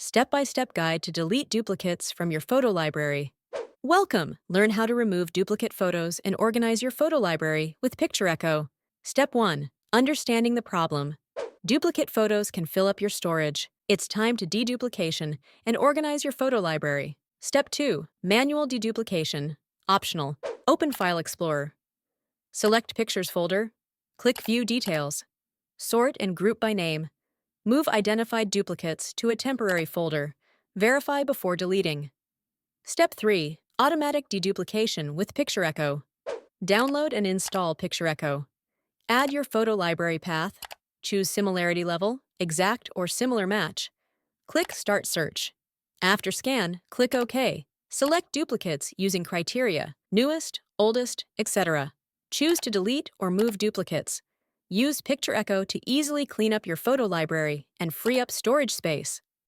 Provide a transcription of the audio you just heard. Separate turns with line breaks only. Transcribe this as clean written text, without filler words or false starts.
step-by-step guide to delete duplicates from your photo library. Welcome! Learn how to remove duplicate photos and organize your photo library with Picture Echo. Step 1. Understanding the problem. Duplicate photos can fill up your storage. It's time to deduplication and organize your photo library. Step 2. Manual deduplication. Optional. Open File Explorer. Select Pictures folder. Click View Details. Sort and group by name. Move identified duplicates to a temporary folder. Verify before deleting. Step 3. Automatic deduplication with Picture Echo. Download and install Picture Echo. Add your photo library path. Choose similarity level, exact or similar match. Click Start Search. After scan, click OK. Select duplicates using criteria, newest, oldest, etc. Choose to delete or move duplicates. Use Picture Echo to easily clean up your photo library and free up storage space.